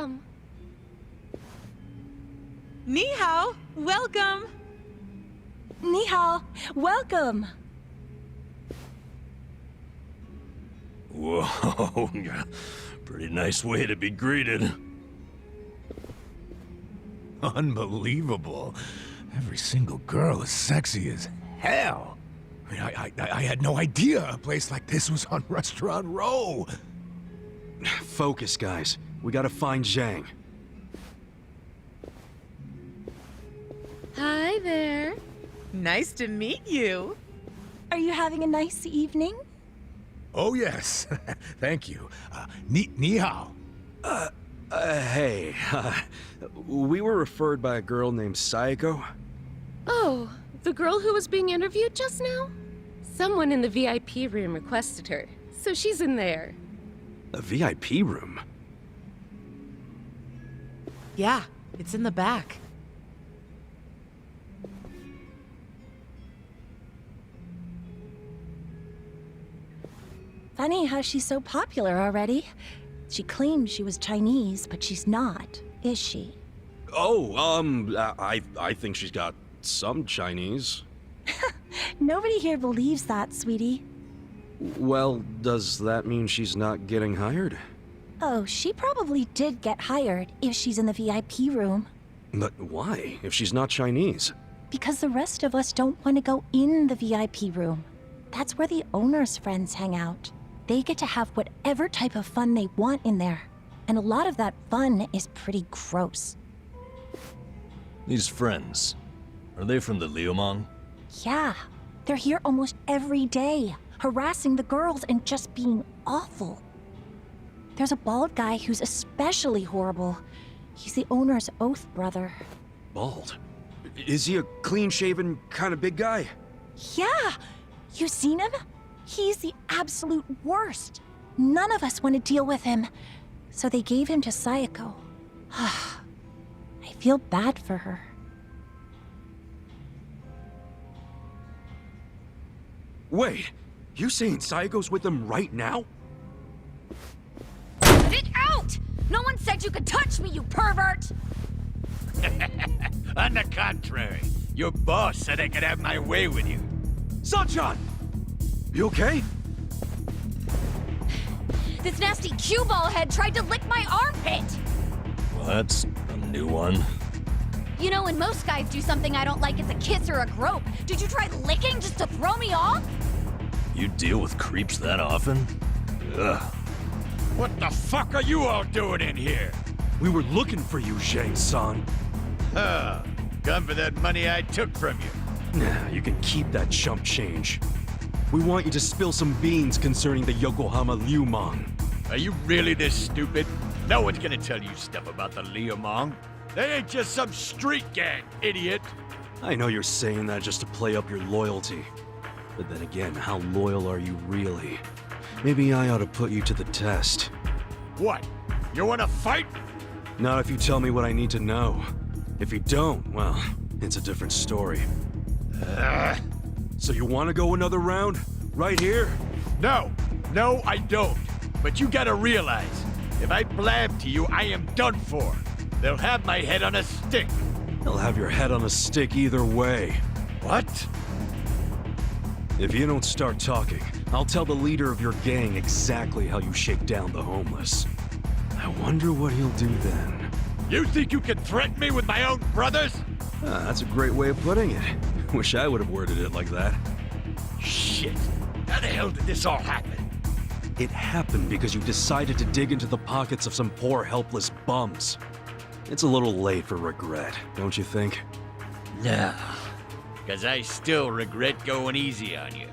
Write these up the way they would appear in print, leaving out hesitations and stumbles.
Welcome. Ni hao, welcome. Ni hao, welcome. Whoa, pretty nice way to be greeted. Unbelievable. Every single girl is sexy as hell. I mean, I had no idea a place like this was on Restaurant Row. Focus, guys. We gotta find Zhang. Hi there. Nice to meet you. Are you having a nice evening? Oh, yes. Thank you. Ni hao. Hey. We were referred by a girl named Sayako. Oh, the girl who was being interviewed just now? Someone in the VIP room requested her, so she's in there. A VIP room? Yeah, it's in the back. Funny how she's so popular already. She claims she was Chinese, but she's not, is she? Oh, I think she's got some Chinese. Nobody here believes that, sweetie. Well, does that mean she's not getting hired? Oh, she probably did get hired if she's in the VIP room. But why, if she's not Chinese? Because the rest of us don't want to go in the VIP room. That's where the owner's friends hang out. They get to have whatever type of fun they want in there. And a lot of that fun is pretty gross. These friends, are they from the Liumang? Yeah, they're here almost every day, harassing the girls and just being awful. There's a bald guy who's especially horrible. He's the owner's oath brother. Bald? Is he a clean-shaven, kind of big guy? Yeah! You seen him? He's the absolute worst. None of us want to deal with him. So they gave him to Sayako. I feel bad for her. Wait, you saying Sayako's with them right now? Get out! No one said you could touch me, you pervert! On the contrary, your boss said I could have my way with you. Sunshine! You okay? This nasty cue ball head tried to lick my armpit! Well, that's a new one. You know, when most guys do something I don't like, it's a kiss or a grope. Did you try licking just to throw me off? You deal with creeps that often? Ugh. What the fuck are you all doing in here? We were looking for you, Zhang-san. Come for that money I took from you. Nah, you can keep that chump change. We want you to spill some beans concerning the Yokohama Liumang. Are you really this stupid? No one's gonna tell you stuff about the Liumang. They ain't just some street gang, idiot. I know you're saying that just to play up your loyalty. But then again, how loyal are you really? Maybe I ought to put you to the test. What? You wanna fight? Not if you tell me what I need to know. If you don't, well, it's a different story. So you want to go another round? Right here? No, I don't. But you gotta realize, if I blab to you, I am done for. They'll have my head on a stick. They'll have your head on a stick either way. What? If you don't start talking, I'll tell the leader of your gang exactly how you shake down the homeless. I wonder what he'll do then. You think you can threaten me with my own brothers? That's a great way of putting it. Wish I would have worded it like that. Shit. How the hell did this all happen? It happened because you decided to dig into the pockets of some poor, helpless bums. It's a little late for regret, don't you think? Nah. Because I still regret going easy on you.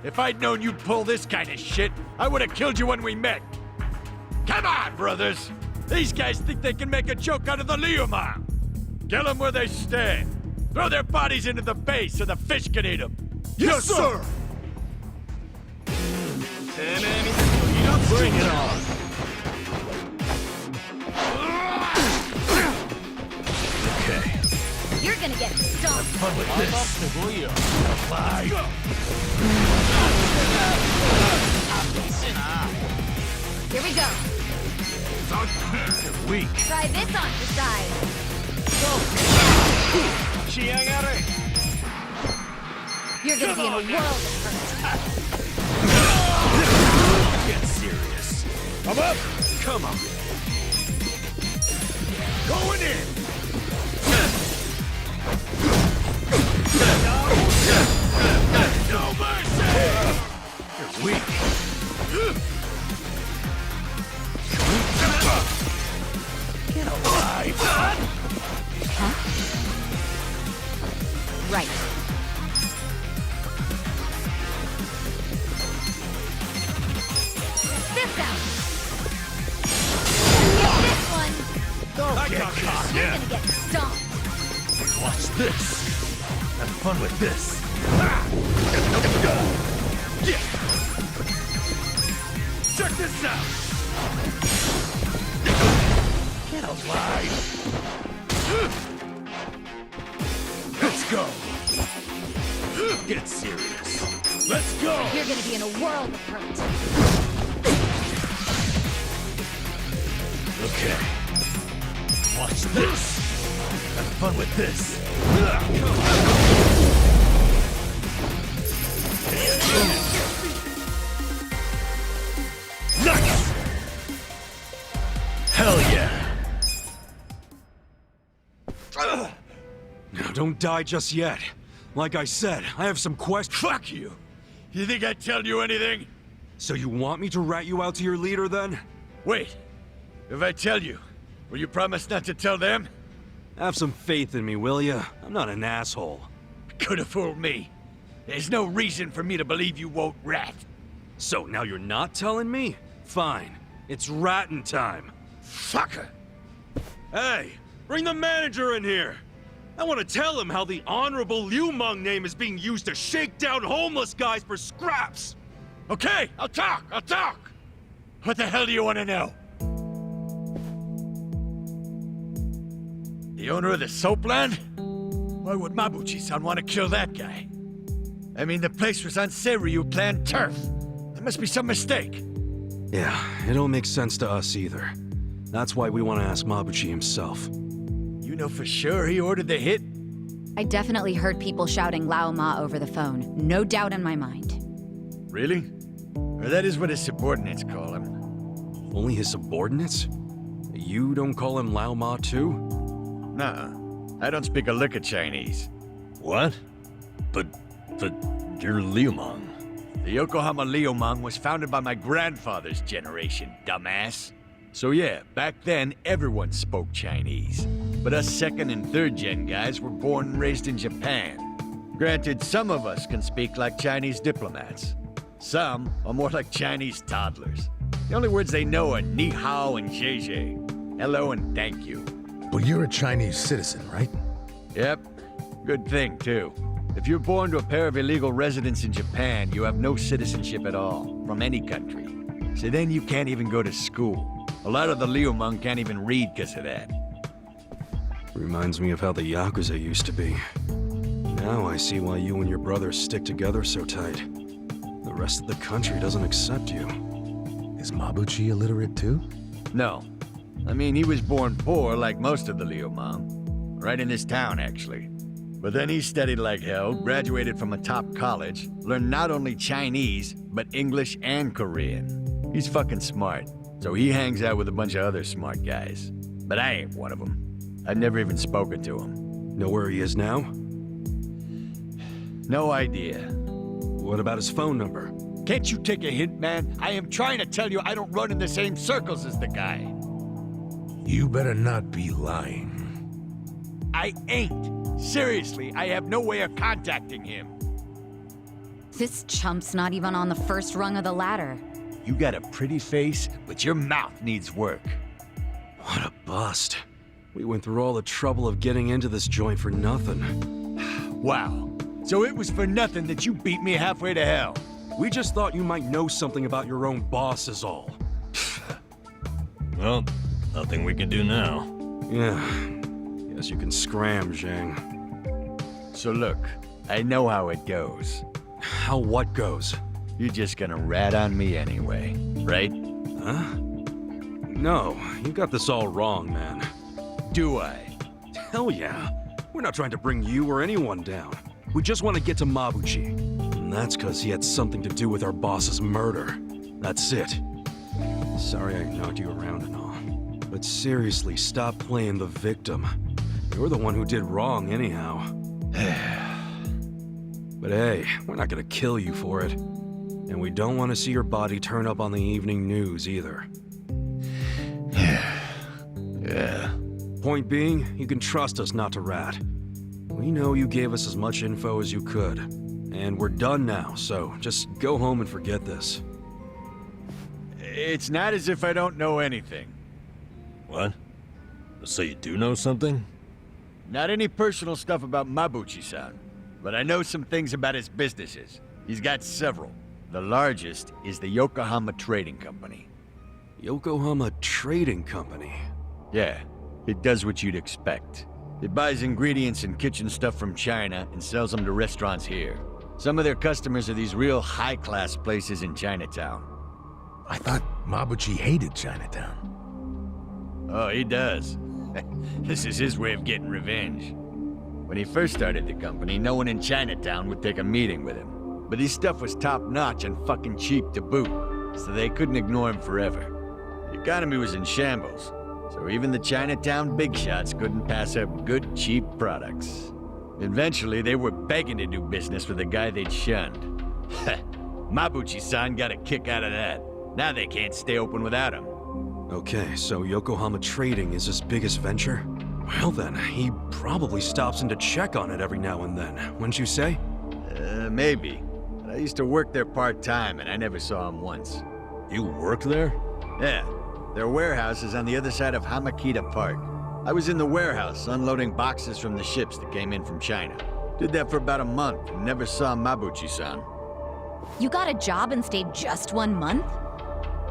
If I'd known you'd pull this kind of shit, I would have killed you when we met. Come on, brothers! These guys think they can make a joke out of the Liumang. Kill them where they stand. Throw their bodies into the bay so the fish can eat them. Yes, sir! Bring it on! Okay, You're gonna get stumped. fun with this. Bye. Here we go. weak. Try this on for size. You're gonna be in a world of hurt. Get serious. I'm up. Come on. Going in. No mercy. You're weak. Get alive. Huh? Right. This out. Get this one. I got caught. You're gonna get stomped. Watch this. Have fun with this. Check this out. Get alive. Let's go. Get serious. Let's go. You're gonna be in a world of hurt. Okay. Watch this. Have fun with this. Nice! Hell yeah! Now, don't die just yet. Like I said, I have some questions. Fuck you. You think I'd tell you anything? So you want me to rat you out to your leader, then? Wait. If I tell you, will you promise not to tell them? Have some faith in me, will ya? I'm not an asshole. Could have fooled me. There's no reason for me to believe you won't rat. So now you're not telling me? Fine. It's ratting time. Fucker. Hey, bring the manager in here. I want to tell him how the honorable Liumang name is being used to shake down homeless guys for scraps. Okay, I'll talk. What the hell do you want to know? The owner of the soapland? Why would Mabuchi-san want to kill that guy? I mean, the place was on Seiryu clan turf. There must be some mistake. Yeah, it don't make sense to us either. That's why we want to ask Mabuchi himself. You know for sure he ordered the hit? I definitely heard people shouting Lao Ma over the phone. No doubt in my mind. Really? Or that is what his subordinates call him. Only his subordinates? You don't call him Lao Ma too? Nuh-uh. I don't speak a lick of Chinese. What? But you're Liumang. The Yokohama Liumang was founded by my grandfather's generation, dumbass. So yeah, back then everyone spoke Chinese. But us second and third gen guys were born and raised in Japan. Granted, some of us can speak like Chinese diplomats. Some are more like Chinese toddlers. The only words they know are ni hao and zhe zhe. Hello and thank you. But you're a Chinese citizen, right? Yep. Good thing, too. If you're born to a pair of illegal residents in Japan, you have no citizenship at all, from any country. So then you can't even go to school. A lot of the Liumang can't even read because of that. Reminds me of how the Yakuza used to be. Now I see why you and your brothers stick together so tight. The rest of the country doesn't accept you. Is Mabuchi illiterate too? No. I mean, he was born poor like most of the Liumang. Right in this town, actually. But then he studied like hell, graduated from a top college, learned not only Chinese, but English and Korean. He's fucking smart, so he hangs out with a bunch of other smart guys. But I ain't one of them. I've never even spoken to him. Know where he is now? No idea. What about his phone number? Can't you take a hint, man? I am trying to tell you I don't run in the same circles as the guy. You better not be lying. I ain't. Seriously, I have no way of contacting him. This chump's not even on the first rung of the ladder. You got a pretty face, but your mouth needs work. What a bust. We went through all the trouble of getting into this joint for nothing. Wow. So it was for nothing that you beat me halfway to hell. We just thought you might know something about your own boss is all. Well, nothing we can do now. Yeah. Guess you can scram, Zhang. So look, I know how it goes. How what goes? You're just gonna rat on me anyway, right? Huh? No, you got this all wrong, man. Do I? Hell yeah. We're not trying to bring you or anyone down. We just want to get to Mabuchi. And that's because he had something to do with our boss's murder. That's it. Sorry I knocked you around and all. But seriously, stop playing the victim. You're the one who did wrong anyhow. But hey, we're not gonna kill you for it. And we don't want to see your body turn up on the evening news either. Yeah. Point being, you can trust us not to rat. We know you gave us as much info as you could. And we're done now, so just go home and forget this. It's not as if I don't know anything. What? So you do know something? Not any personal stuff about Mabuchi-san, but I know some things about his businesses. He's got several. The largest is the Yokohama Trading Company. Yokohama Trading Company? Yeah, it does what you'd expect. It buys ingredients and kitchen stuff from China and sells them to restaurants here. Some of their customers are these real high-class places in Chinatown. I thought Mabuchi hated Chinatown. Oh, he does. This is his way of getting revenge. When he first started the company, no one in Chinatown would take a meeting with him. But his stuff was top-notch and fucking cheap to boot, so they couldn't ignore him forever. The economy was in shambles, so even the Chinatown big shots couldn't pass up good, cheap products. Eventually, they were begging to do business with a guy they'd shunned. Mabuchi-san got a kick out of that. Now they can't stay open without him. Okay, so Yokohama Trading is his biggest venture? Well then, he probably stops in to check on it every now and then, wouldn't you say? Maybe. But I used to work there part-time, and I never saw him once. You worked there? Yeah. Their warehouse is on the other side of Hamakita Park. I was in the warehouse, unloading boxes from the ships that came in from China. Did that for about a month, and never saw Mabuchi-san. You got a job and stayed just 1 month?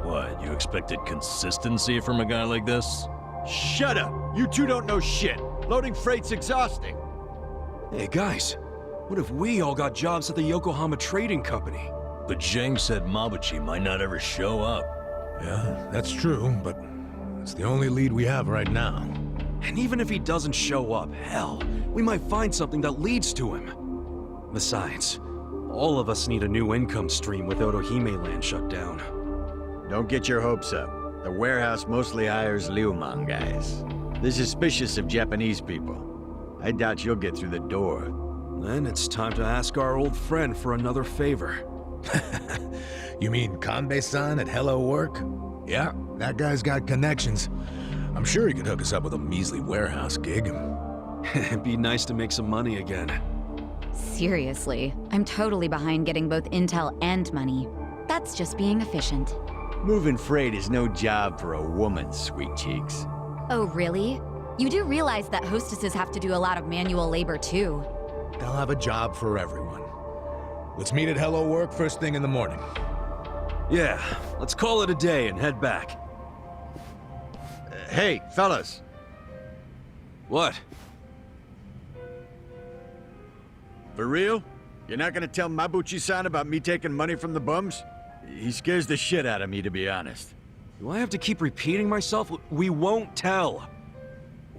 What, you expected consistency from a guy like this? Shut up! You two don't know shit! Loading freight's exhausting! Hey guys, what if we all got jobs at the Yokohama Trading Company? But Zhang said Mabuchi might not ever show up. Yeah, that's true, but it's the only lead we have right now. And even if he doesn't show up, hell, we might find something that leads to him. Besides, all of us need a new income stream with Otohime Land shut down. Don't get your hopes up. The warehouse mostly hires Liumang guys. They're suspicious of Japanese people. I doubt you'll get through the door. Then it's time to ask our old friend for another favor. You mean Kanbei-san at Hello Work? Yeah, that guy's got connections. I'm sure he could hook us up with a measly warehouse gig. It'd be nice to make some money again. Seriously, I'm totally behind getting both intel and money. That's just being efficient. Moving freight is no job for a woman, sweet cheeks. Oh, really? You do realize that hostesses have to do a lot of manual labor, too. They'll have a job for everyone. Let's meet at Hello Work first thing in the morning. Yeah, let's call it a day and head back. Hey, fellas. What? For real? You're not gonna tell Mabuchi-san about me taking money from the bums? He scares the shit out of me, to be honest. Do I have to keep repeating myself? We won't tell.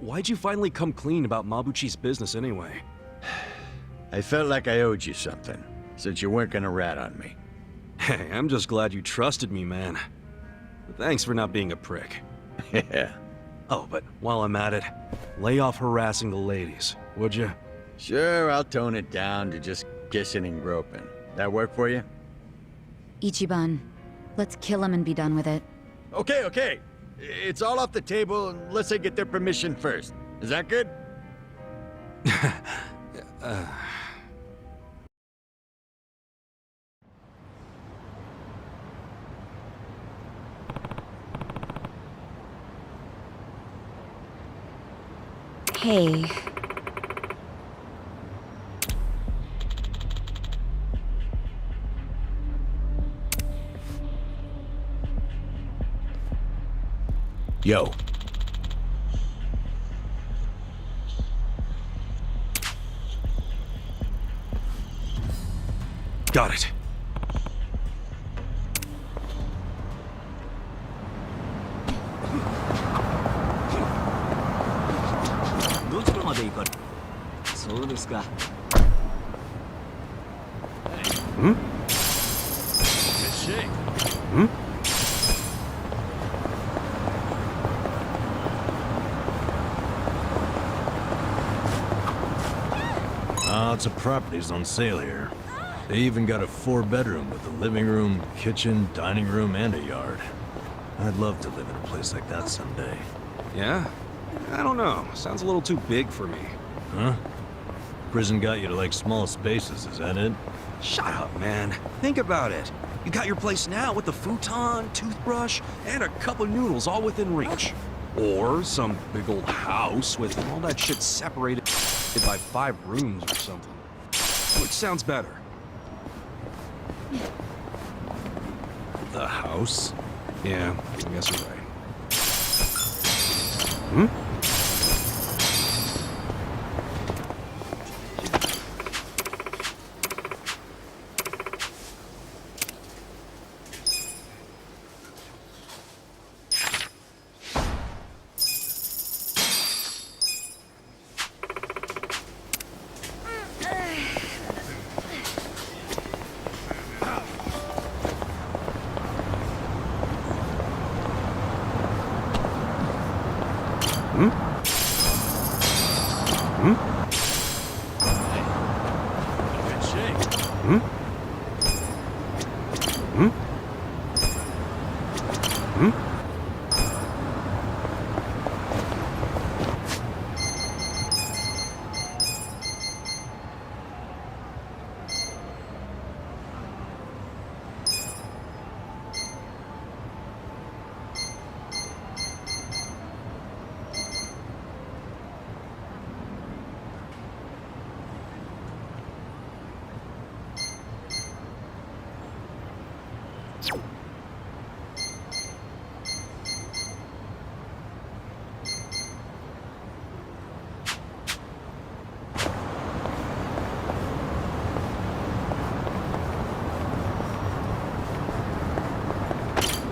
Why'd you finally come clean about Mabuchi's business anyway? I felt like I owed you something, since you weren't gonna rat on me. Hey, I'm just glad you trusted me, man. Thanks for not being a prick. Yeah. Oh, but while I'm at it, lay off harassing the ladies, would you? Sure, I'll tone it down to just kissing and groping. That work for you? Ichiban, let's kill him and be done with it. Okay. It's all off the table unless I get their permission first. Is that good? Hey. Yo. Got it. ですか? Hmm? Good shake. Hmm? Lots of properties on sale here. They even got a 4-bedroom with a living room, kitchen, dining room, and a yard. I'd love to live in a place like that someday. Yeah? I don't know. Sounds a little too big for me. Huh? Prison got you to like small spaces, is that it? Shut up, man. Think about it. You got your place now with the futon, toothbrush, and a cup of noodles all within reach. Or some big old house with all that shit separated by 5 rooms or something. Which sounds better? The house? Yeah, I guess you're right. Hmm? Good shake. Hmm? Hmm? Hmm?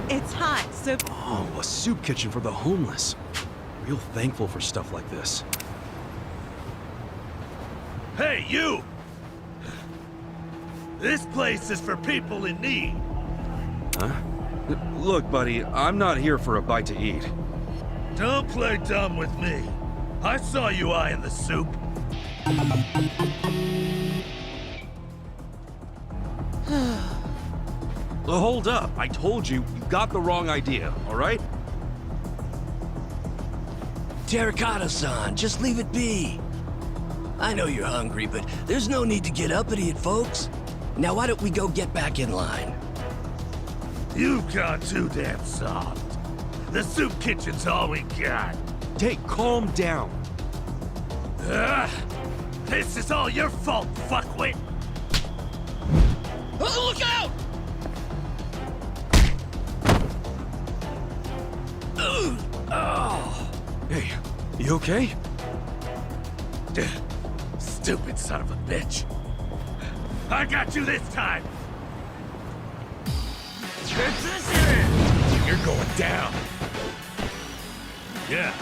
It's hot, so Oh, a soup kitchen for the homeless. Real thankful for stuff like this. Hey, you! This place is for people in need. Huh? Look, buddy, I'm not here for a bite to eat. Don't play dumb with me. I saw you eyeing the soup. Well, hold up. I told you, you got the wrong idea, all right? Terracotta-san, just leave it be. I know you're hungry, but there's no need to get uppity at folks. Now why don't we go get back in line? You've gone too damn soft. The soup kitchen's all we got. Hey, calm down. Ugh. This is all your fault, fuckwit! Oh, look out! Oh. Hey, you okay? Stupid son of a bitch. I got you this time! You're going down. Yeah.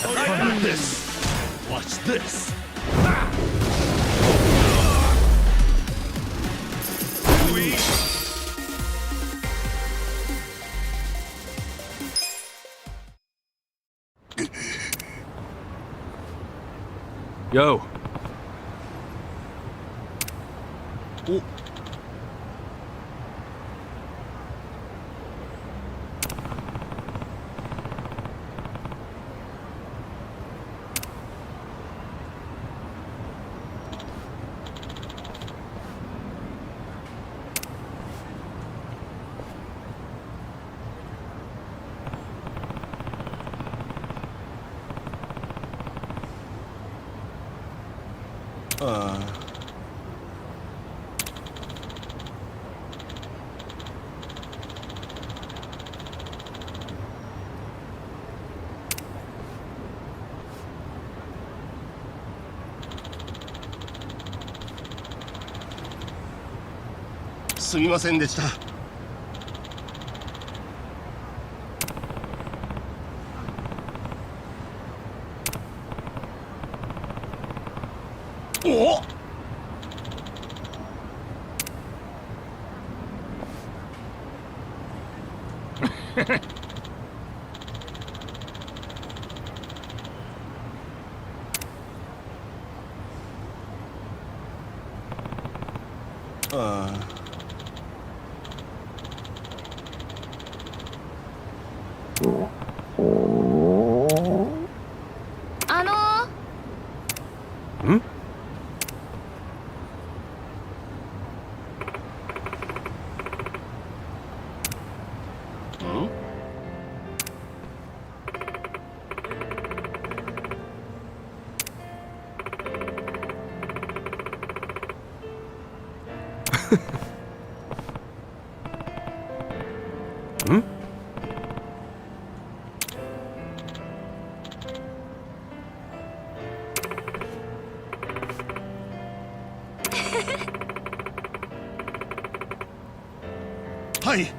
I got this! Watch this! Yo. Oh.すみませんでした。あのん？ん？はい。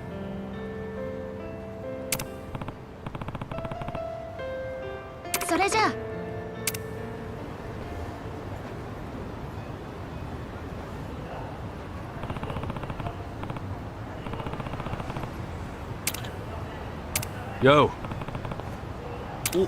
それじゃあ。Yo. お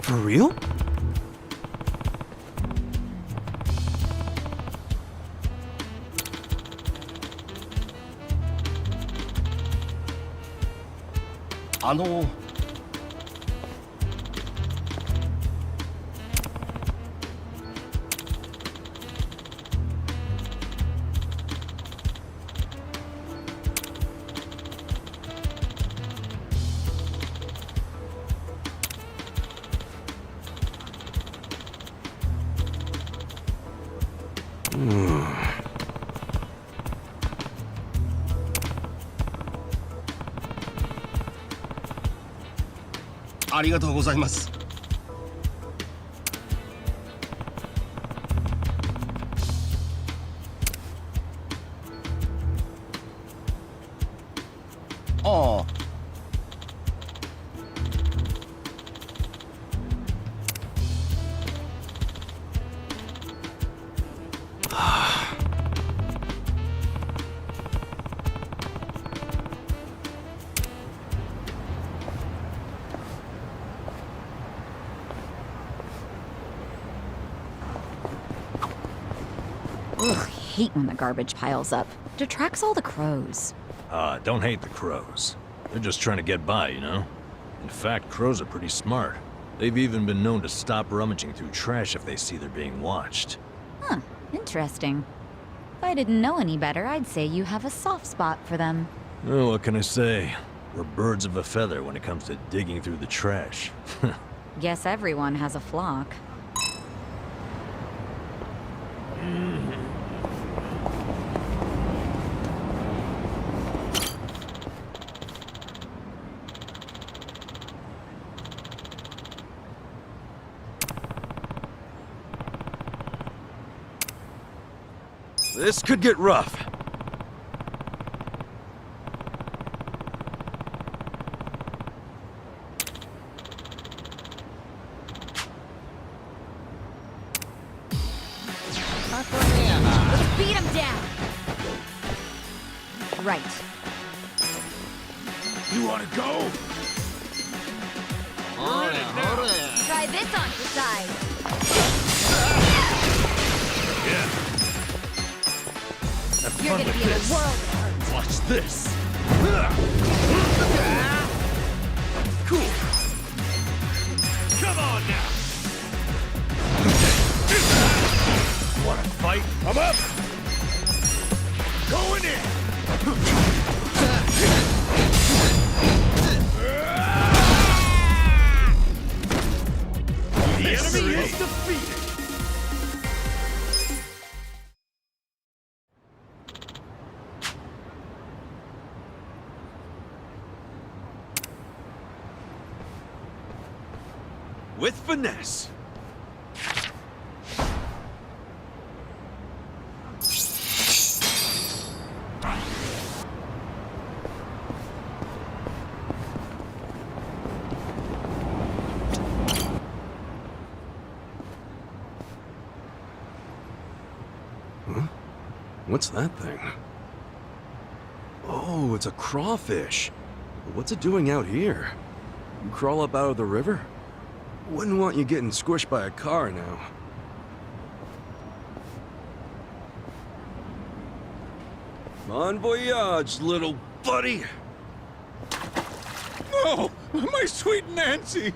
For real? ありがとうございます。ああ。Ugh, hate when the garbage piles up. Detracts all the crows. Don't hate the crows. They're just trying to get by, you know? In fact, crows are pretty smart. They've even been known to stop rummaging through trash if they see they're being watched. Huh, interesting. If I didn't know any better, I'd say you have a soft spot for them. Oh, what can I say? We're birds of a feather when it comes to digging through the trash. Guess everyone has a flock. This could get rough. Let's beat him down! Right. You wanna go? Try this on your side. You're gonna be in a world of hurt. Watch this. Cool. Come on now. Wanna fight? I'm up. Going in. The enemy is defeated. with finesse. What's that thing? Oh, it's a crawfish. What's it doing out here? You crawl up out of the river? Wouldn't want you getting squished by a car now. Bon voyage, little buddy. Oh, my sweet Nancy!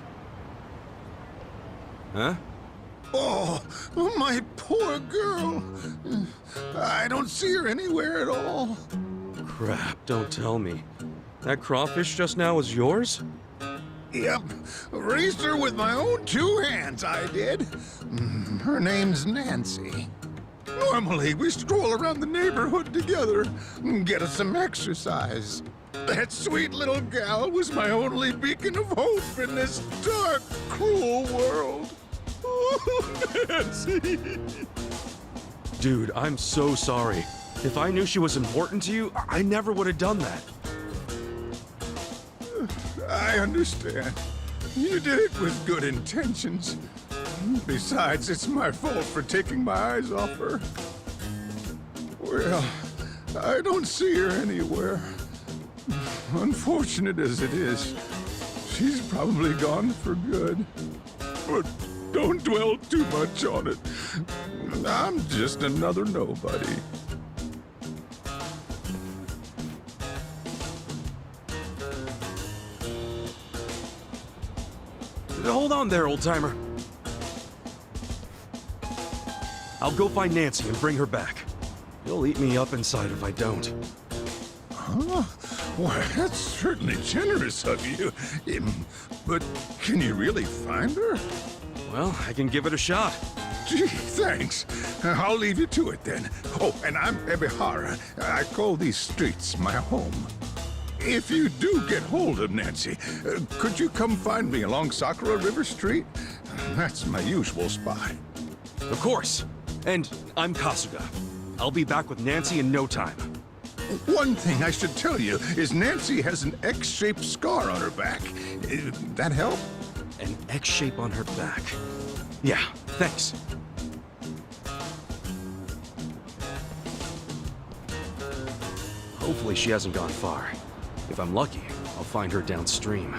Huh? Oh, my poor girl. I don't see her anywhere at all. Crap, don't tell me. That crawfish just now was yours? Yep, raised her with my own 2 hands, I did. Her name's Nancy. Normally, we stroll around the neighborhood together and get us some exercise. That sweet little gal was my only beacon of hope in this dark, cruel world. Oh, Nancy! Dude, I'm so sorry. If I knew she was important to you, I never would have done that. I understand. You did it with good intentions. Besides, it's my fault for taking my eyes off her. Well, I don't see her anywhere. Unfortunate as it is, she's probably gone for good. But don't dwell too much on it. I'm just another nobody. Hold on there, old-timer. I'll go find Nancy and bring her back. You'll eat me up inside if I don't. Huh? Why, that's certainly generous of you. But can you really find her? Well, I can give it a shot. Gee, thanks. I'll leave you to it then. Oh, and I'm Ebihara. I call these streets my home. If you do get hold of Nancy, could you come find me along Sakura River Street? That's my usual spot. Of course. And I'm Kasuga. I'll be back with Nancy in no time. One thing I should tell you is Nancy has an X-shaped scar on her back. That help? An X shape on her back. Yeah, thanks. Hopefully she hasn't gone far. If I'm lucky, I'll find her downstream.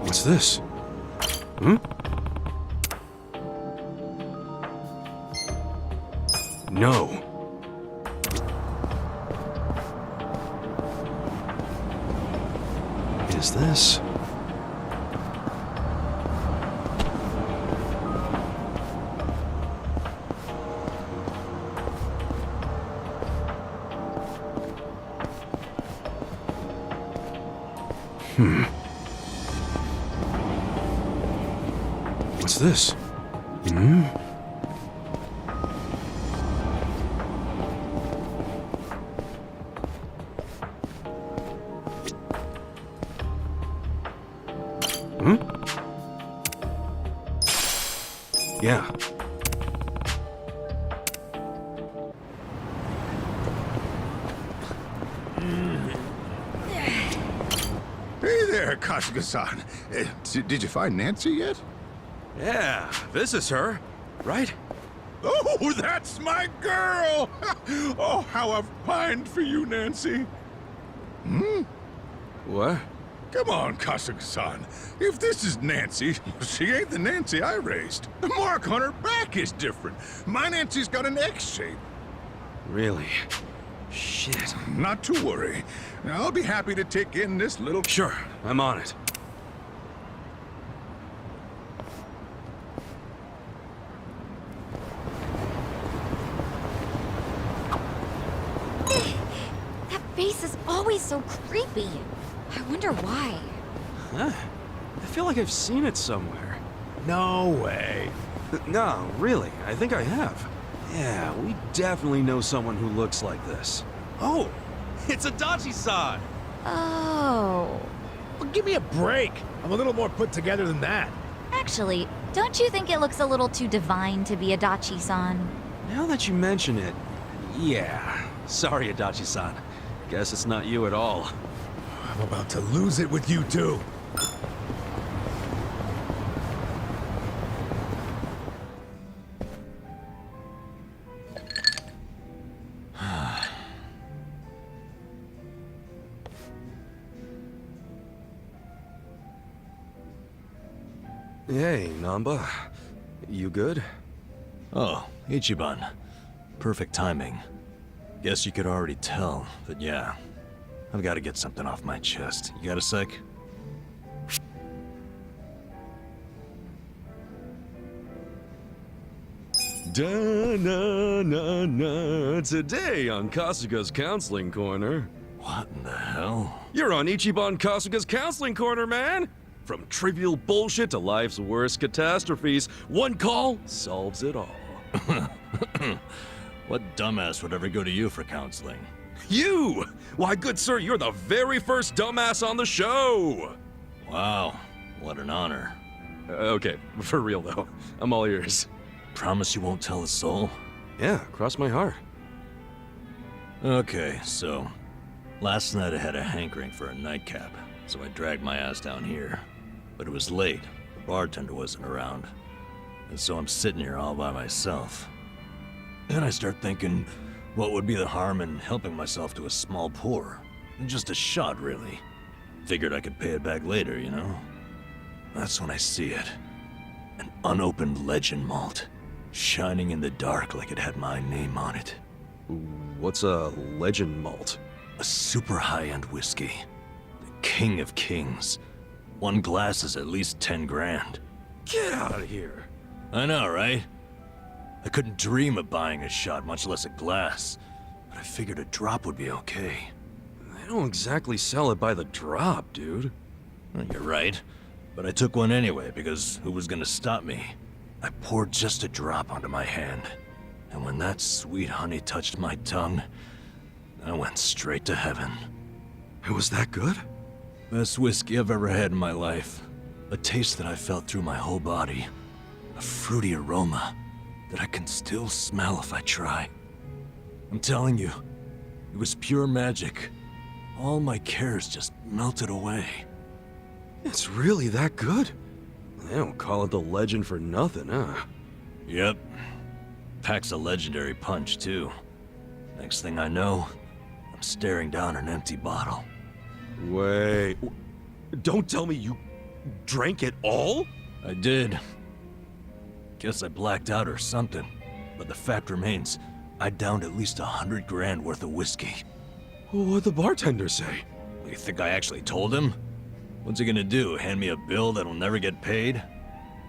What's this? No. Is this? What's this? Yeah. Hey there, Kasuga-san. Did you find Nancy yet? Yeah, this is her, right? Oh, that's my girl! Oh, how I've pined for you, Nancy. What? Come on, Kasuga-san. If this is Nancy, she ain't the Nancy I raised. The mark on her back is different. My Nancy's got an X shape. Really? Shit. Not to worry. I'll be happy to take in this little... Sure, I'm on it. That face is always so creepy. I wonder why. Huh? I feel like I've seen it somewhere. No way. No, really, I think I have. Yeah, we definitely know someone who looks like this. Oh, it's Adachi-san! Oh. Well, give me a break. I'm a little more put together than that. Actually, don't you think it looks a little too divine to be Adachi-san? Now that you mention it, yeah. Sorry, Adachi-san. Guess it's not you at all. I'm about to lose it with you two. Hey, Namba. You good? Oh, Ichiban. Perfect timing. Guess you could already tell, but yeah. I've got to get something off my chest. You got a sec? Da-na-na-na. Today on Kasuga's Counseling Corner. What in the hell? You're on Ichiban Kasuga's Counseling Corner, man! From trivial bullshit to life's worst catastrophes, one call solves it all. What dumbass would ever go to you for counseling? You! Why, good sir, you're the very first dumbass on the show! Wow, what an honor. Okay, for real though. I'm all ears. Promise you won't tell a soul? Yeah, cross my heart. Okay, so... Last night I had a hankering for a nightcap, so I dragged my ass down here. But it was late, the bartender wasn't around. And so I'm sitting here all by myself. Then I start thinking, what would be the harm in helping myself to a small pour? Just a shot, really. Figured I could pay it back later, you know? That's when I see it. An unopened legend malt, shining in the dark like it had my name on it. What's a legend malt? A super high-end whiskey. The king of kings. One glass is at least 10 grand. Get out of here! I know, right? I couldn't dream of buying a shot, much less a glass. But I figured a drop would be okay. They don't exactly sell it by the drop, dude. Well, you're right. But I took one anyway, because who was gonna stop me? I poured just a drop onto my hand. And when that sweet honey touched my tongue, I went straight to heaven. It was that good? Best whiskey I've ever had in my life. A taste that I felt through my whole body. A fruity aroma that I can still smell if I try. I'm telling you, it was pure magic. All my cares just melted away. It's really that good? They don't call it the legend for nothing, huh? Yep. Packs a legendary punch, too. Next thing I know, I'm staring down an empty bottle. Wait... Don't tell me you drank it all? I did. Guess I blacked out or something. But the fact remains, I downed at least 100 grand worth of whiskey. What'd the bartender say? You think I actually told him? What's he gonna do, hand me a bill that'll never get paid?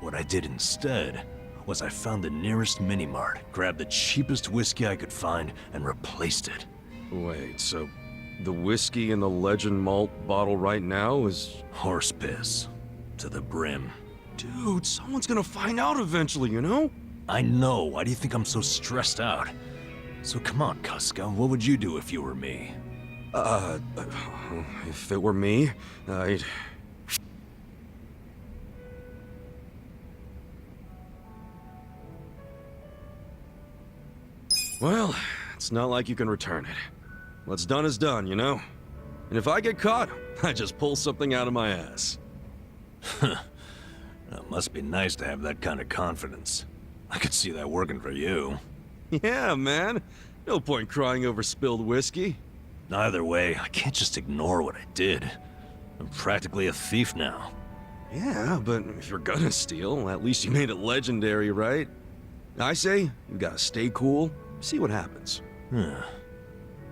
What I did instead was I found the nearest mini-mart, grabbed the cheapest whiskey I could find, and replaced it. Wait, so the whiskey in the legend malt bottle right now is... Horse piss. To the brim. Dude, someone's gonna find out eventually, you know? I know. Why do you think I'm so stressed out? So come on, Kasuga. What would you do if you were me? If it were me, I'd... Well, it's not like you can return it. What's done is done, you know? And if I get caught, I just pull something out of my ass. It must be nice to have that kind of confidence. I could see that working for you. Yeah, man. No point crying over spilled whiskey. Either way, I can't just ignore what I did. I'm practically a thief now. Yeah, but if you're gonna steal, at least you made it legendary, right? I say, you gotta stay cool, see what happens. Yeah.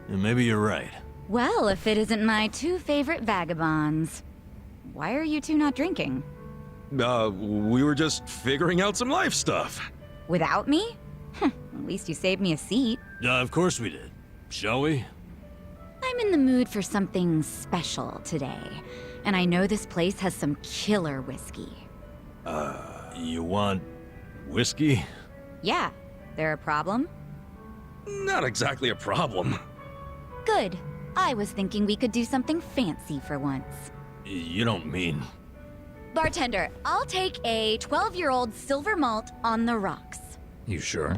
And maybe you're right. Well, if it isn't my two favorite vagabonds. Why are you two not drinking? We were just figuring out some life stuff. Without me? At least you saved me a seat. Of course we did. Shall we? I'm in the mood for something special today, and I know this place has some killer whiskey. You want whiskey? Yeah, there a problem? Not exactly a problem. Good. I was thinking we could do something fancy for once. You don't mean... Bartender, I'll take a 12-year-old silver malt on the rocks. You sure?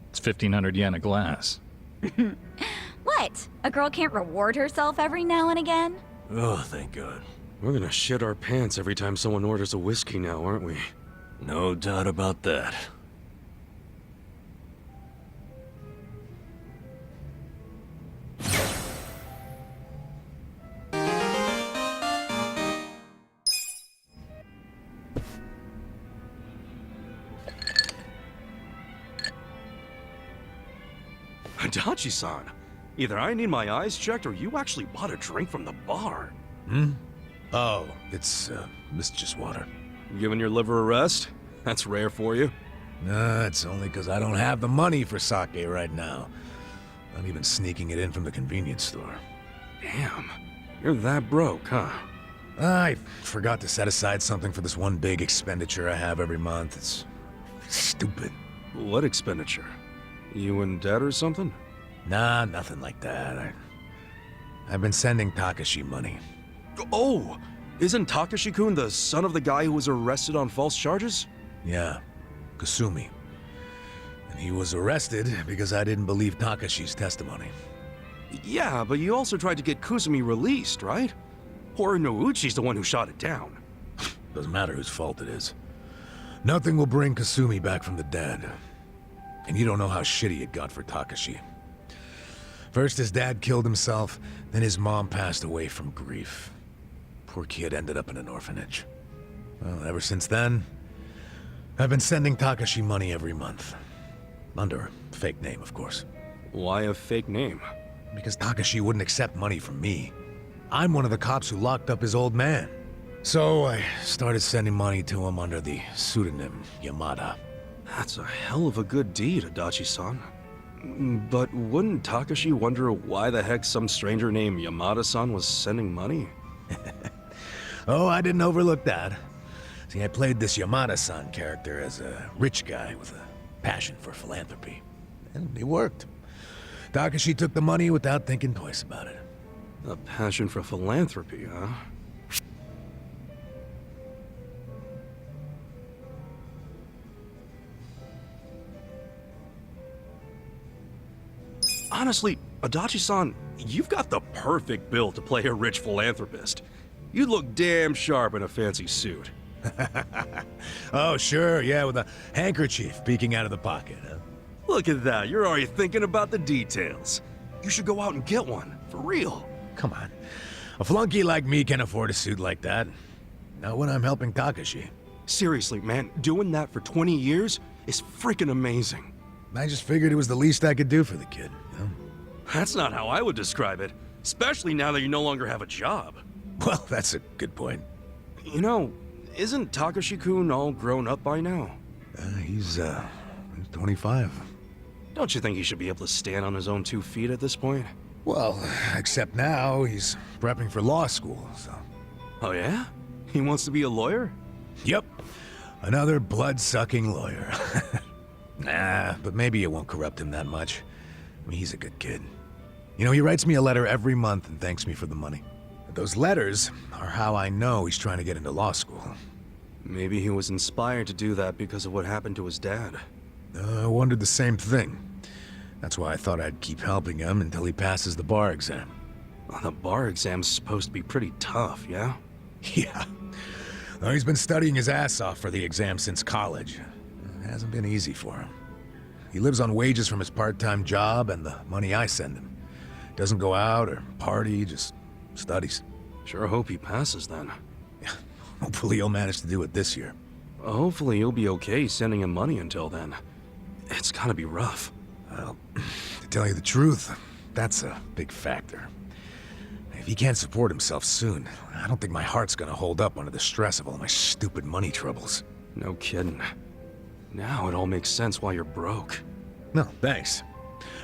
It's 1,500 yen a glass. What? A girl can't reward herself every now and again? Oh, thank God. We're gonna shit our pants every time someone orders a whiskey now, aren't we? No doubt about that. Adachi-san, either I need my eyes checked or you actually bought a drink from the bar. Oh, it's, just water. Giving your liver a rest? That's rare for you. Nah, it's only because I don't have the money for sake right now. I'm even sneaking it in from the convenience store. Damn, you're that broke, huh? I forgot to set aside something for this one big expenditure I have every month. It's stupid. What expenditure? You in debt or something? Nah, nothing like that. I've been sending Takashi money. Oh! Isn't Takashi-kun the son of the guy who was arrested on false charges? Yeah, Kasumi. And he was arrested because I didn't believe Takashi's testimony. Yeah, but you also tried to get Kusumi released, right? Or Nouchi's the one who shot it down. Doesn't matter whose fault it is. Nothing will bring Kasumi back from the dead. And you don't know how shitty it got for Takashi. First his dad killed himself, then his mom passed away from grief. Poor kid ended up in an orphanage. Well, ever since then, I've been sending Takashi money every month. Under a fake name, of course. Why a fake name? Because Takashi wouldn't accept money from me. I'm one of the cops who locked up his old man. So I started sending money to him under the pseudonym Yamada. That's a hell of a good deed, Adachi-san. But wouldn't Takashi wonder why the heck some stranger named Yamada-san was sending money? Oh, I didn't overlook that. See, I played this Yamada-san character as a rich guy with a passion for philanthropy. And it worked. Takashi took the money without thinking twice about it. A passion for philanthropy, huh? Honestly, Adachi-san, you've got the perfect build to play a rich philanthropist. You'd look damn sharp in a fancy suit. Oh, sure, yeah, with a handkerchief peeking out of the pocket, huh? Look at that, you're already thinking about the details. You should go out and get one, for real. Come on. A flunky like me can afford a suit like that. Not when I'm helping Takashi. Seriously, man, doing that for 20 years is freaking amazing. I just figured it was the least I could do for the kid, you know? That's not how I would describe it, especially now that you no longer have a job. Well, that's a good point. You know, isn't Takashi-kun all grown up by now? He's 25. Don't you think he should be able to stand on his own 2 feet at this point? Well, except now he's prepping for law school, so... Oh yeah? He wants to be a lawyer? Yep. Another blood-sucking lawyer. Nah, but maybe it won't corrupt him that much. I mean, he's a good kid. You know, he writes me a letter every month and thanks me for the money. But those letters are how I know he's trying to get into law school. Maybe he was inspired to do that because of what happened to his dad. I wondered the same thing. That's why I thought I'd keep helping him until he passes the bar exam. Well, the bar exam's supposed to be pretty tough, yeah? Yeah. Well, he's been studying his ass off for the exam since college. It hasn't been easy for him. He lives on wages from his part-time job and the money I send him. Doesn't go out or party, just studies. Sure hope he passes then. Hopefully he'll manage to do it this year. Hopefully you'll be okay sending him money until then. It's gotta be rough. Well, to tell you the truth, that's a big factor. If he can't support himself soon, I don't think my heart's gonna hold up under the stress of all my stupid money troubles. No kidding. Now it all makes sense why you're broke. No, thanks.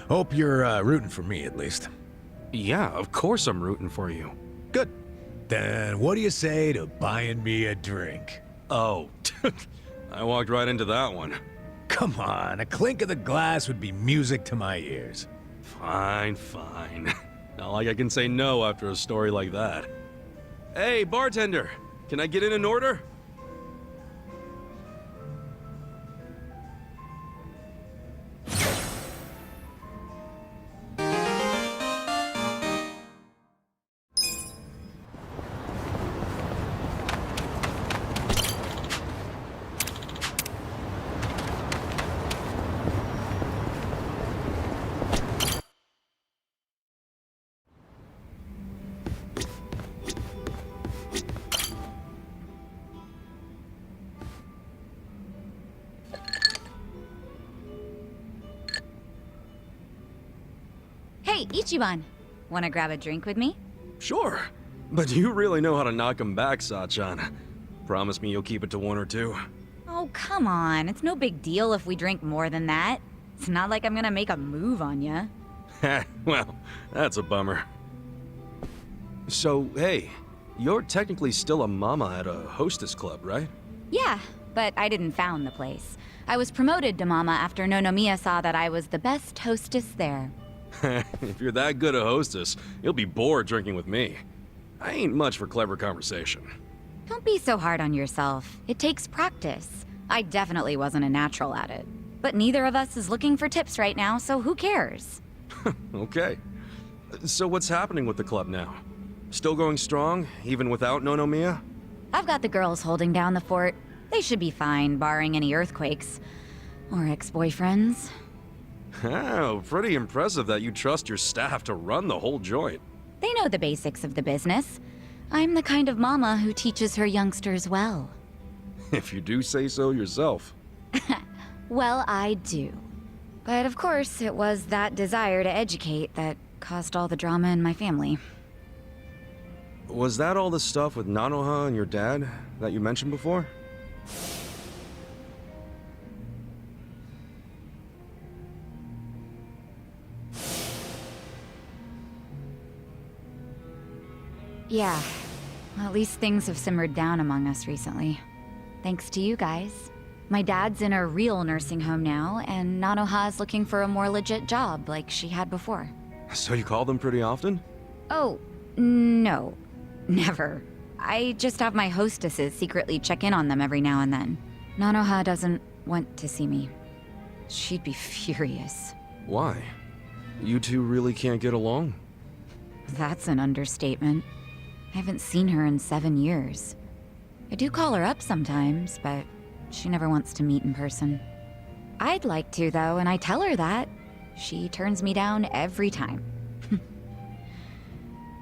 Hope you're rooting for me, at least. Yeah, of course I'm rooting for you. Good. Then what do you say to buying me a drink? Oh, I walked right into that one. Come on, a clink of the glass would be music to my ears. Fine, fine. Not like I can say no after a story like that. Hey, bartender, can I get in an order? Hey, Ichiban. Wanna grab a drink with me? Sure. But you really know how to knock 'em back, Sachan. Promise me you'll keep it to 1 or 2. Oh, come on. It's no big deal if we drink more than that. It's not like I'm gonna make a move on ya. Well, that's a bummer. So, hey, you're technically still a mama at a hostess club, right? Yeah, but I didn't found the place. I was promoted to mama after Nonomiya saw that I was the best hostess there. If you're that good a hostess, you'll be bored drinking with me. I ain't much for clever conversation. Don't be so hard on yourself. It takes practice. I definitely wasn't a natural at it. But neither of us is looking for tips right now, so who cares? Okay. So what's happening with the club now? Still going strong, even without Nonomiya? I've got the girls holding down the fort. They should be fine, barring any earthquakes. Or ex-boyfriends. Oh, pretty impressive that you trust your staff to run the whole joint. They know the basics of the business. I'm the kind of mama who teaches her youngsters well. If you do say so yourself. Well, I do. But of course, it was that desire to educate that caused all the drama in my family. Was that all the stuff with Nanoha and your dad that you mentioned before? Yeah. At least things have simmered down among us recently. Thanks to you guys. My dad's in a real nursing home now, and Nanoha's looking for a more legit job like she had before. So you call them pretty often? Oh, no. Never. I just have my hostesses secretly check in on them every now and then. Nanoha doesn't want to see me. She'd be furious. Why? You two really can't get along? That's an understatement. I haven't seen her in 7 years. I do call her up sometimes, but she never wants to meet in person. I'd like to, though, and I tell her that. She turns me down every time.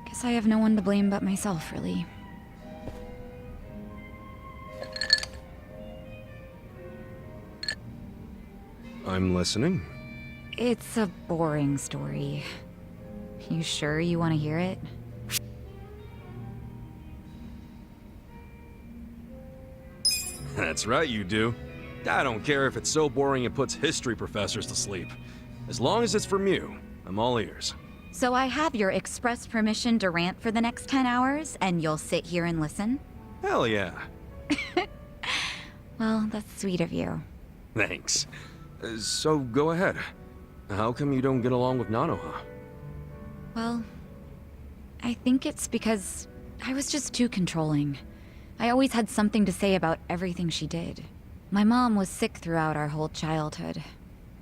Guess I have no one to blame but myself, really. I'm listening. It's a boring story. You sure you want to hear it? That's right, you do. I don't care if it's so boring it puts history professors to sleep. As long as it's from you, I'm all ears. So I have your express permission to rant for the next 10 hours, and you'll sit here and listen? Hell yeah. Well, that's sweet of you. Thanks. So go ahead. How come you don't get along with Nanoha? Well, I think it's because I was just too controlling. I always had something to say about everything she did. My mom was sick throughout our whole childhood,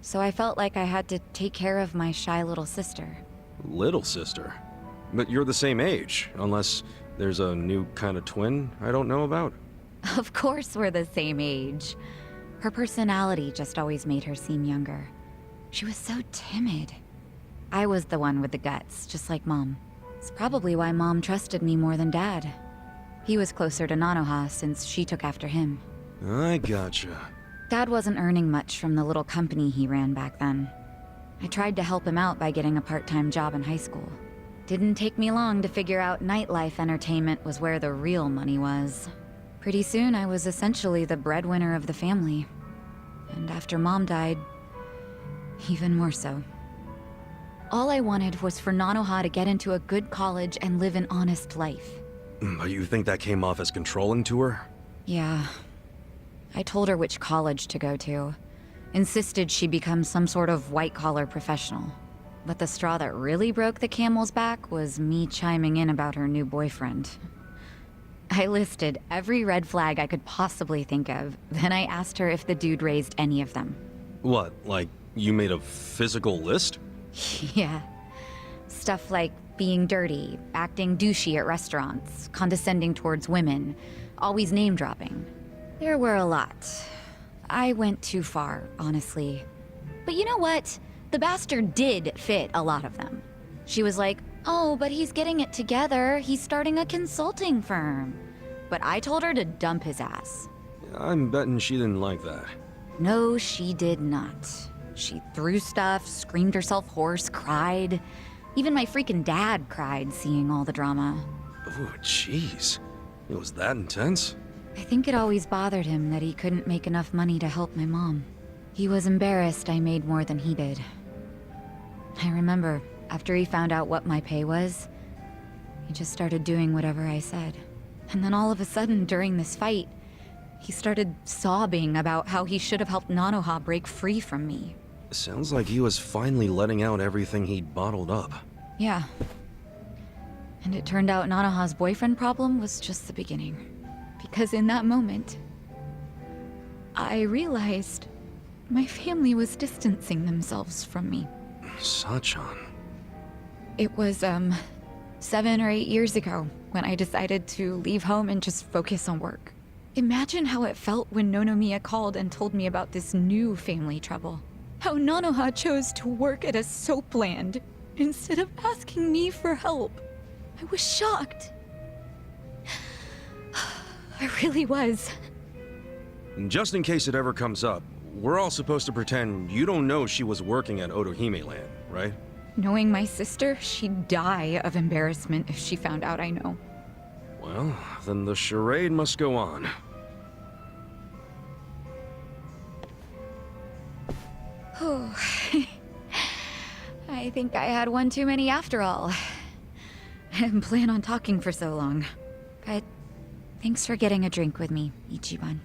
so I felt like I had to take care of my shy little sister. Little sister? But you're the same age, unless there's a new kind of twin I don't know about? Of course we're the same age. Her personality just always made her seem younger. She was so timid. I was the one with the guts, just like Mom. It's probably why Mom trusted me more than Dad. He was closer to Nanoha since she took after him. I gotcha. Dad wasn't earning much from the little company he ran back then. I tried to help him out by getting a part-time job in high school. Didn't take me long to figure out nightlife entertainment was where the real money was. Pretty soon, I was essentially the breadwinner of the family. And after Mom died, even more so. All I wanted was for Nanoha to get into a good college and live an honest life. But you think that came off as controlling to her? Yeah. I told her which college to go to. Insisted she become some sort of white-collar professional. But the straw that really broke the camel's back was me chiming in about her new boyfriend. I listed every red flag I could possibly think of, then I asked her if the dude raised any of them. What, like, you made a physical list? Yeah. Stuff like being dirty, acting douchey at restaurants, condescending towards women, always name-dropping. There were a lot. I went too far, honestly. But you know what? The bastard did fit a lot of them. She was like, oh, but he's getting it together. He's starting a consulting firm. But I told her to dump his ass. I'm betting she didn't like that. No, she did not. She threw stuff, screamed herself hoarse, cried. Even my freaking dad cried seeing all the drama. Oh, jeez. It was that intense? I think it always bothered him that he couldn't make enough money to help my mom. He was embarrassed I made more than he did. I remember, after he found out what my pay was, he just started doing whatever I said. And then all of a sudden, during this fight, he started sobbing about how he should have helped Nanoha break free from me. Sounds like he was finally letting out everything he'd bottled up. Yeah. And it turned out Nanoha's boyfriend problem was just the beginning. Because in that moment, I realized my family was distancing themselves from me. Sachan. It was, 7 or 8 years ago when I decided to leave home and just focus on work. Imagine how it felt when Nonomiya called and told me about this new family trouble. How Nanoha chose to work at a soap land instead of asking me for help. I was shocked. I really was. Just in case it ever comes up, we're all supposed to pretend you don't know she was working at Otohime Land, right? Knowing my sister, she'd die of embarrassment if she found out I know. Well, then the charade must go on. I think I had one too many after all. I didn't plan on talking for so long. But thanks for getting a drink with me, Ichiban.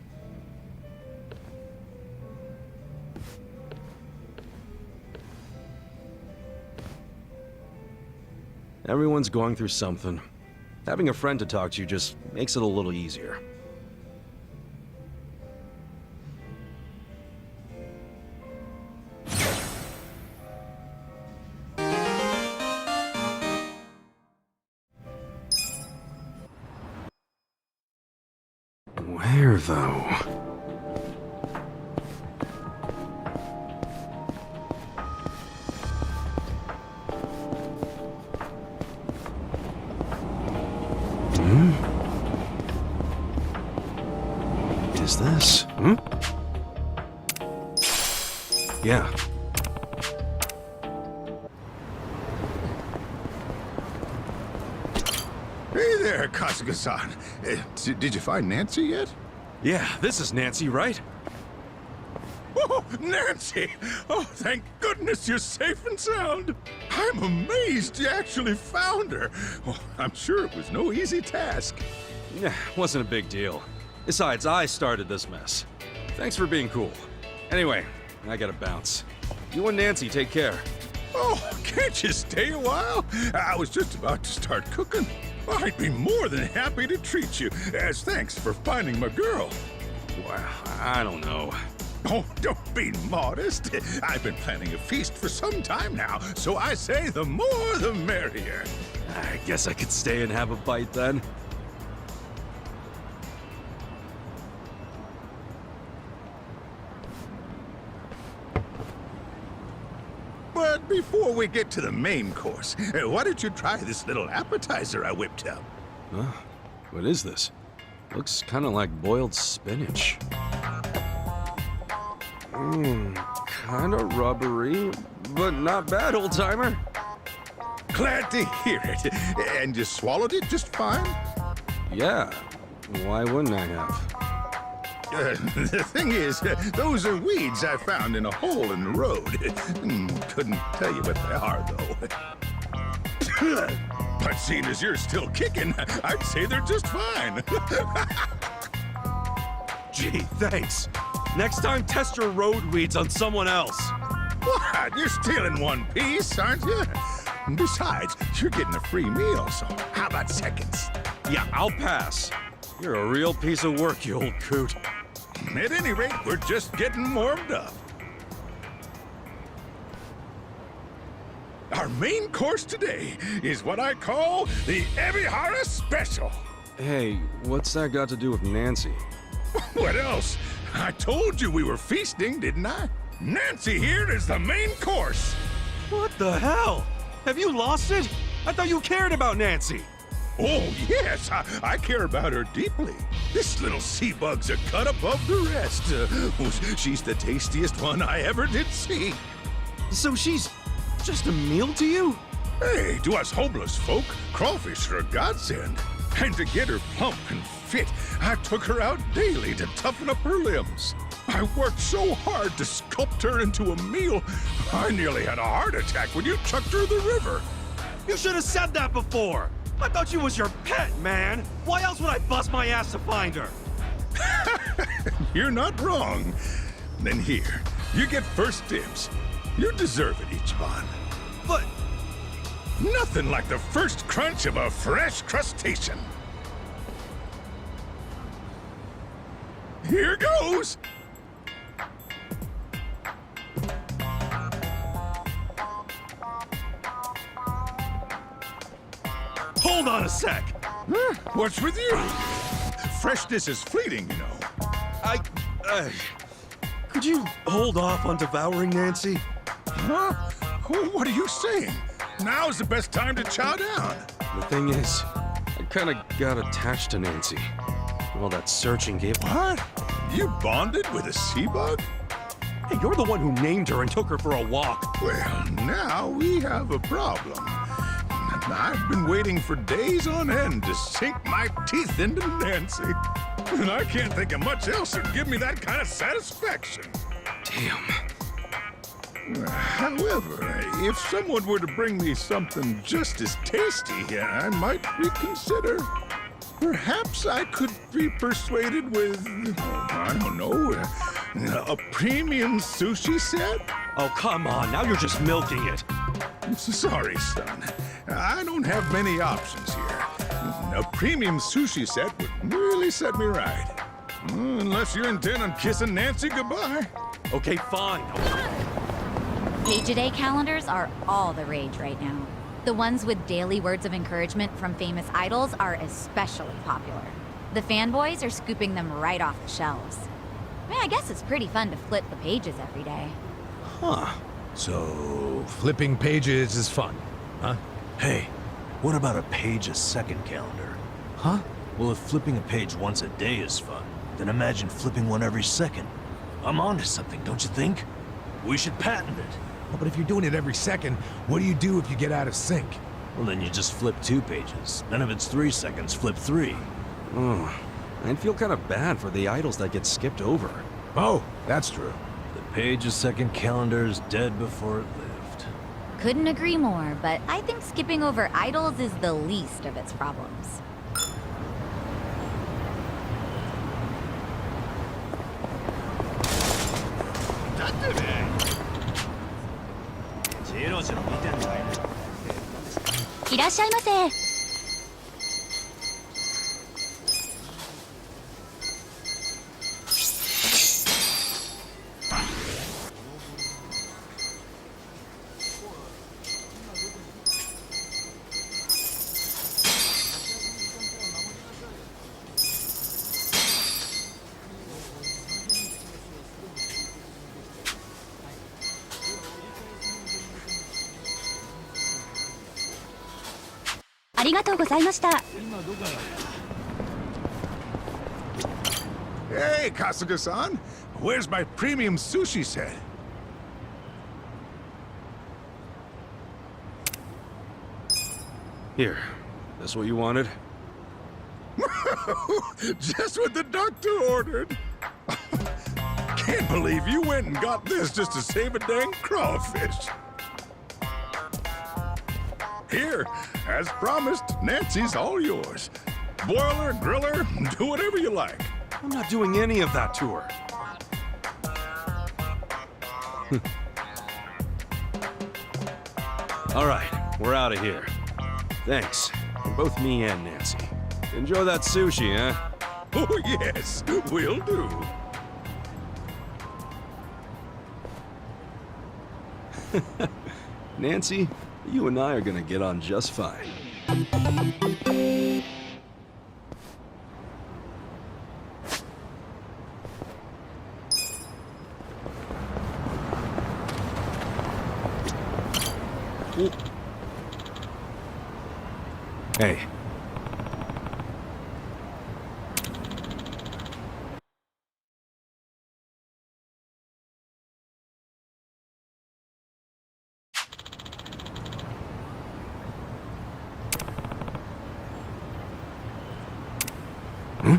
Everyone's going through something. Having a friend to talk to just makes it a little easier. Where, though? Is this? Yeah. Hey there, Kasuga-san. Did you find Nancy yet? Yeah, this is Nancy, right? Oh, Nancy! Oh, thank goodness you're safe and sound. I'm amazed you actually found her. Oh, I'm sure it was no easy task. Yeah, wasn't a big deal. Besides, I started this mess. Thanks for being cool. Anyway, I gotta bounce. You and Nancy take care. Oh, can't you stay a while? I was just about to start cooking. I'd be more than happy to treat you, as thanks for finding my girl. Well, I don't know. Oh, don't be modest. I've been planning a feast for some time now, so I say the more the merrier. I guess I could stay and have a bite then. But But before we get to the main course, why don't you try this little appetizer I whipped up? Huh? What is this? Looks kind of like boiled spinach. Kind of rubbery, but not bad, old-timer. Glad to hear it. And you swallowed it just fine? Yeah, why wouldn't I have? The thing is, those are weeds I found in a hole in the road. Couldn't tell you what they are, though. But seeing as you're still kicking, I'd say they're just fine. Gee, thanks. Next time, test your road weeds on someone else. What? You're stealing one piece, aren't you? Besides, you're getting a free meal, so how about seconds? Yeah, I'll pass. You're a real piece of work, you old coot. At any rate, we're just getting warmed up. Our main course today is what I call the Ebihara Special. Hey, what's that got to do with Nancy? What else? I told you we were feasting, didn't I? Nancy here is the main course. What the hell? Have you lost it? I thought you cared about Nancy. Oh, yes, I care about her deeply. This little sea bug's a cut above the rest. She's the tastiest one I ever did see. So she's just a meal to you? Hey, to us homeless folk, crawfish are a godsend. And to get her plump and fit, I took her out daily to toughen up her limbs. I worked so hard to sculpt her into a meal, I nearly had a heart attack when you chucked her in the river. You should have said that before. I thought she was your pet, man. Why else would I bust my ass to find her? You're not wrong. Then here, you get first dibs. You deserve it, Ichiban. But nothing like the first crunch of a fresh crustacean. Here goes! hold on a sec. What's with you? Freshness is fleeting, you know. Could you hold off on devouring Nancy? Huh? What are you saying? Now's the best time to chow down. The thing is, I kinda got attached to Nancy. All that searching gave... What? You bonded with a sea bug? Hey, you're the one who named her and took her for a walk. Well, now we have a problem. I've been waiting for days on end to sink my teeth into Nancy. And I can't think of much else that would give me that kind of satisfaction. Damn. However, if someone were to bring me something just as tasty, I might reconsider. Perhaps I could be persuaded with, I don't know, a premium sushi set? Oh, come on, now you're just milking it. Sorry, son. I don't have many options here. A premium sushi set would really set me right. Unless you intend on kissing Nancy goodbye. Okay, fine. Page-a-day calendars are all the rage right now. The ones with daily words of encouragement from famous idols are especially popular. The fanboys are scooping them right off the shelves. I mean, I guess it's pretty fun to flip the pages every day. Huh. So, flipping pages is fun, huh? Hey, what about a page-a-second calendar? Huh? Well, if flipping a page once a day is fun, then imagine flipping one every second. I'm onto something, don't you think? We should patent it. Oh, but if you're doing it every second, what do you do if you get out of sync? Well, then you just flip 2 pages. Then if it's 3 seconds, flip 3. Oh, I'd feel kind of bad for the idols that get skipped over. Oh, that's true. The page-a-second calendar is dead before it lived. Couldn't agree more, but I think skipping over idols is the least of its problems.いらっしゃいませ。ありがとうございました。 Hey, Kasuga-san. Where's my premium sushi set? Here. That's what you wanted? Just what the doctor ordered. Can't believe you went and got this just to save a dang crawfish. Here, as promised, Nancy's all yours. Boil her, grill her, do whatever you like. I'm not doing any of that to her. All right, we're out of here. Thanks, from both me and Nancy. Enjoy that sushi, huh? Oh, yes, will do. Nancy, you and I are gonna get on just fine. Hey. Hmm?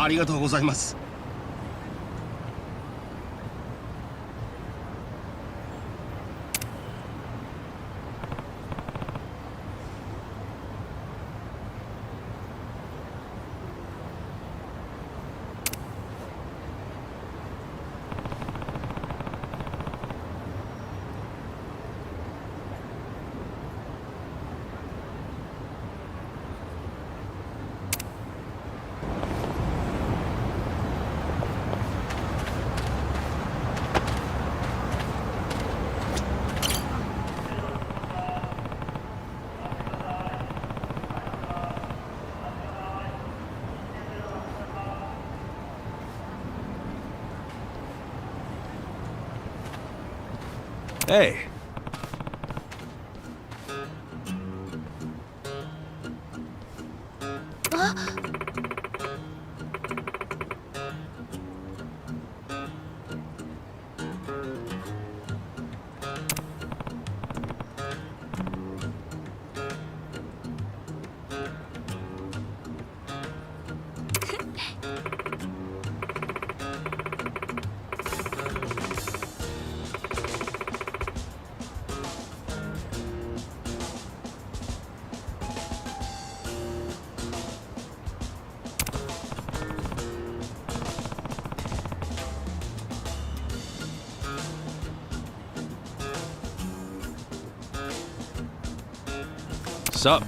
ありがとうございます。Hey. Sup?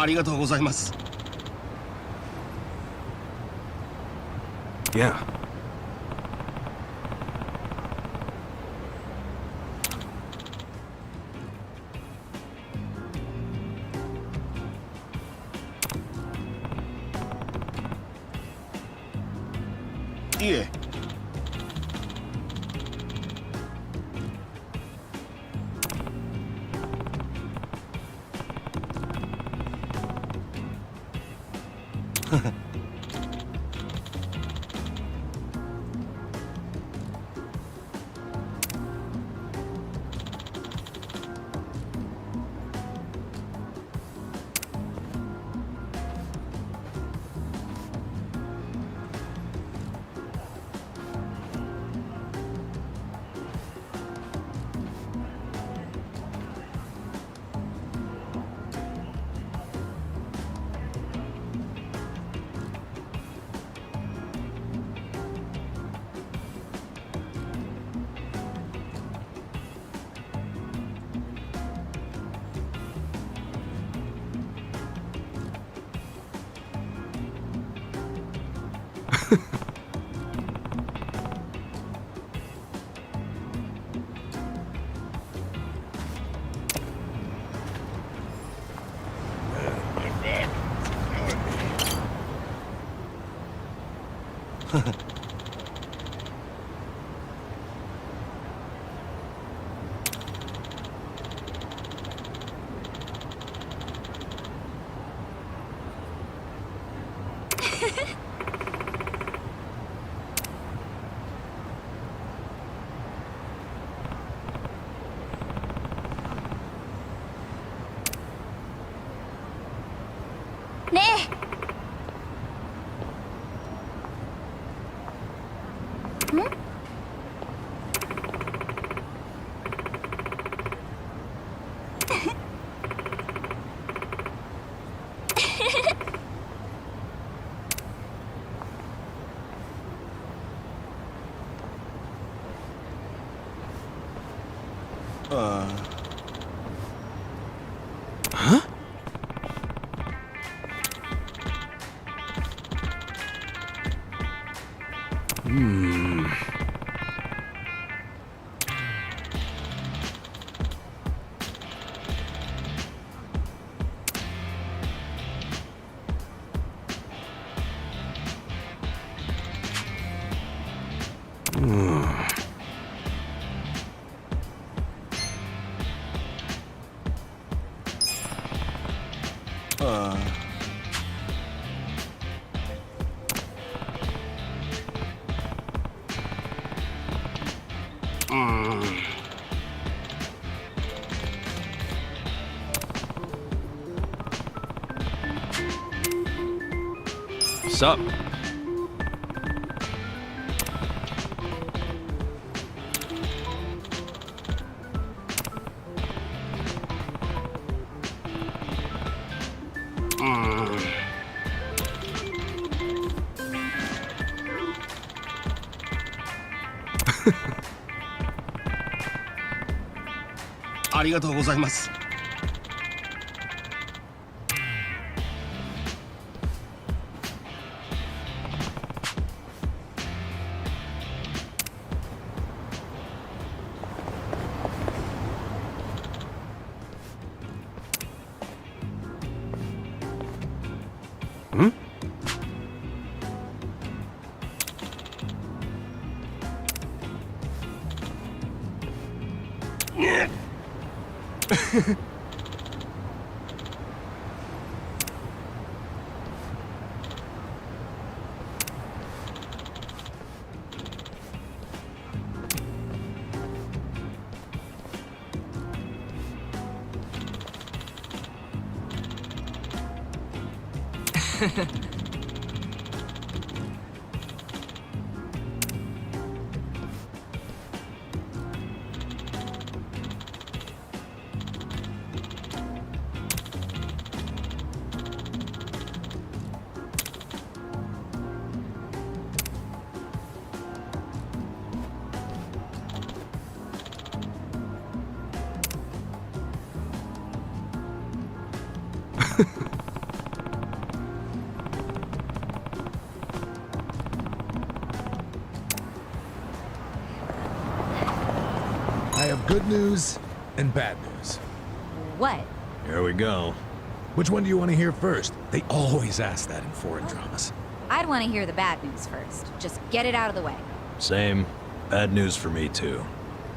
ありがとうございます。 Yeah. Yeah. Huh? Hmm. Sup? Hmm. ありがとうございます。 Hmm? have good news and bad news. What? Here we go. Which one do you want to hear first? They always ask that in foreign dramas. I'd want to hear the bad news first. Just get it out of the way. Same. Bad news for me, too.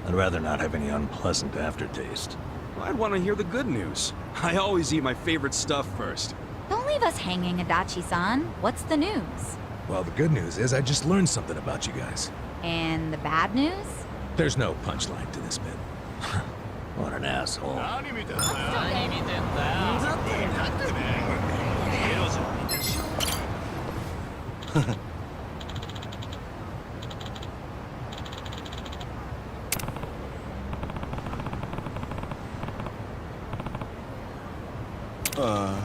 I'd rather not have any unpleasant aftertaste. I'd want to hear the good news. I always eat my favorite stuff first. Don't leave us hanging, Adachi-san. What's the news? Well, the good news is I just learned something about you guys. And the bad news? There's no punchline to this bit. What an asshole. Oh.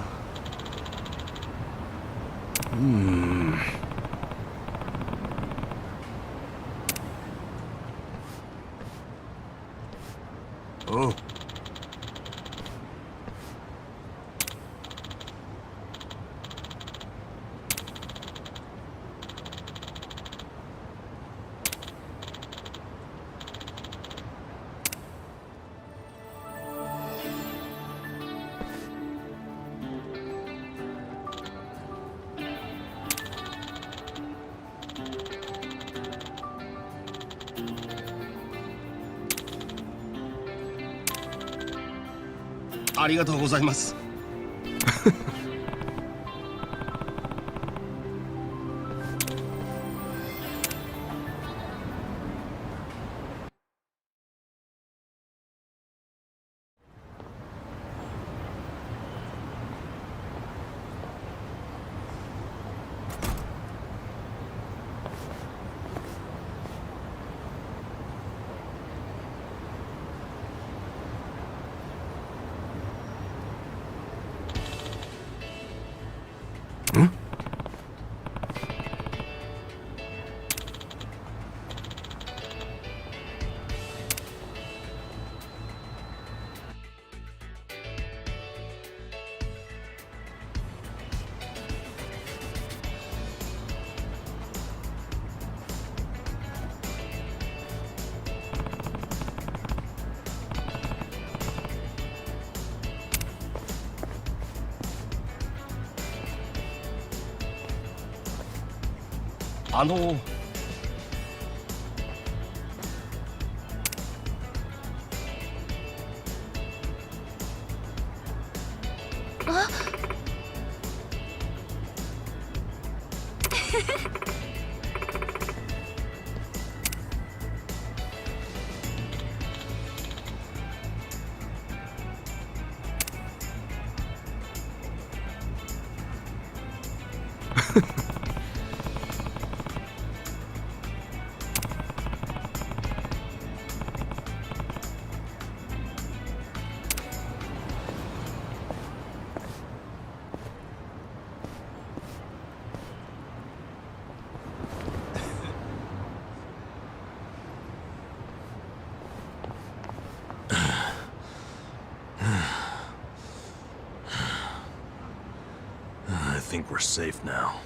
ありがとうございます。I think we're safe now.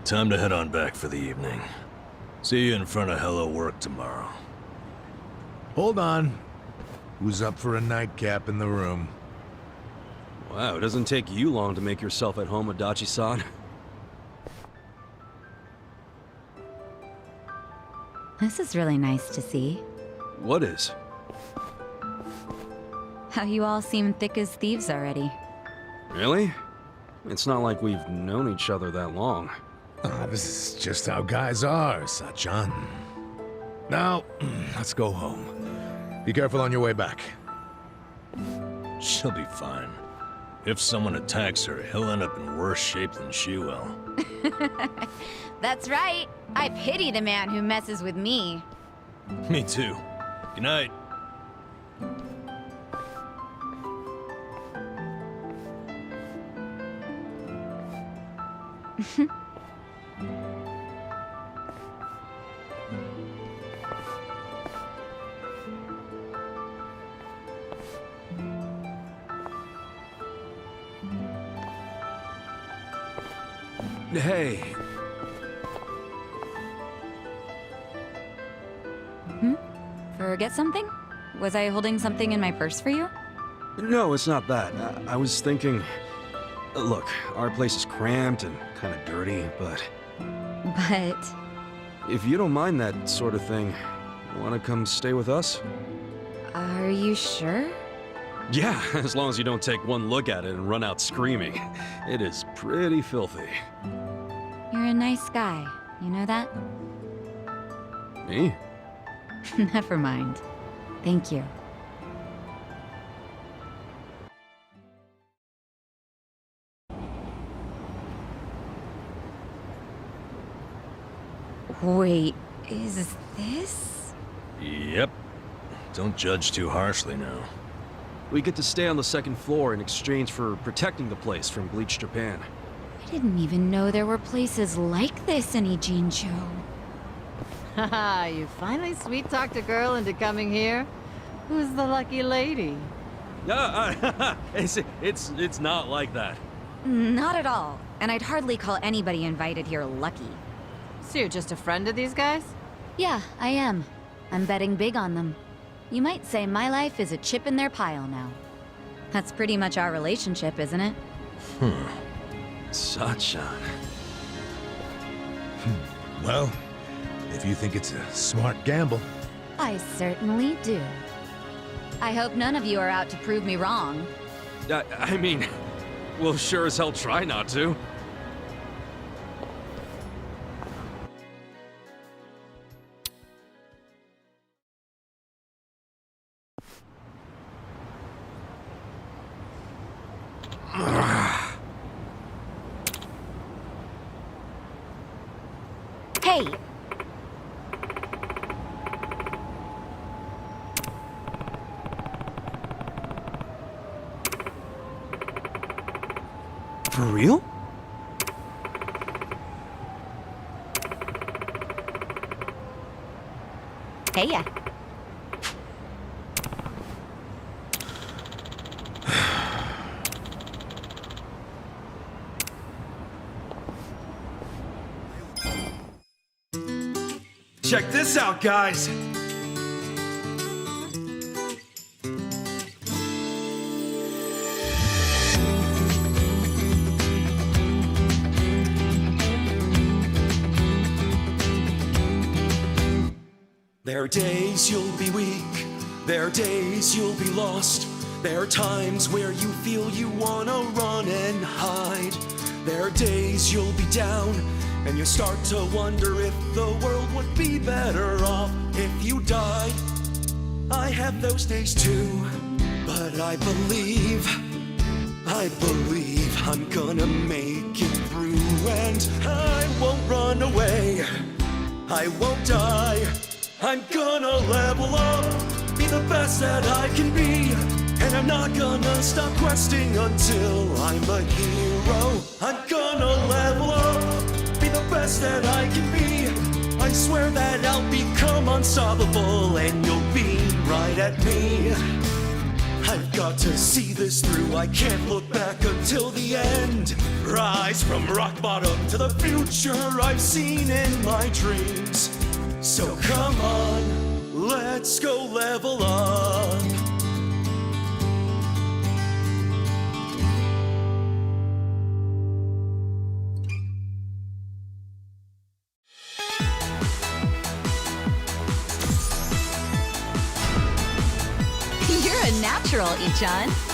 Time to head on back for the evening. See you in front of Hello Work tomorrow. Hold on. Who's up for a nightcap in the room? Wow, it doesn't take you long to make yourself at home, Adachi-san. This is really nice to see. What is? How you all seem thick as thieves already. Really? It's not like we've known each other that long. Ah, this is just how guys are, Sachan. Now, let's go home. Be careful on your way back. She'll be fine. If someone attacks her, he'll end up in worse shape than she will. That's right. I pity the man who messes with me. Me too. Good night. Hey. Forget something? Was I holding something in my purse for you? No, it's not that. I was thinking... Look, our place is cramped and kind of dirty, but... But... If you don't mind that sort of thing, wanna come stay with us? Are you sure? Yeah, as long as you don't take one look at it and run out screaming. It is pretty filthy. You're a nice guy. You know that? Me? Never mind. Thank you. Wait, is this? Yep. Don't judge too harshly now. We get to stay on the second floor in exchange for protecting the place from bleached Japan. I didn't even know there were places like this in Ijincho. Haha, you finally sweet-talked a girl into coming here? Who's the lucky lady? Yeah, it's not like that. Not at all. And I'd hardly call anybody invited here lucky. So you're just a friend of these guys? Yeah, I am. I'm betting big on them. You might say my life is a chip in their pile now. That's pretty much our relationship, isn't it? Sachan. Well, if you think it's a smart gamble. I certainly do. I hope none of you are out to prove me wrong. I mean, we'll sure as hell try not to. Hey! For real? Hey ya. Check this out, guys! There are days you'll be weak, there are days you'll be lost. There are times where you feel you wanna run and hide. There are days you'll be down, and you'll start to wonder if the world would be better off if you died. I have those days too, but I believe I'm gonna make it through. And I won't run away, I won't die. I'm gonna level up, be the best that I can be. And I'm not gonna stop questing until I'm a hero. I'm gonna level up, be the best that I can be. I swear that I'll become unstoppable, and you'll be right at me. I've got to see this through, I can't look back until the end. Rise from rock bottom to the future I've seen in my dreams. So come on, let's go level up. You're a natural, Ichan.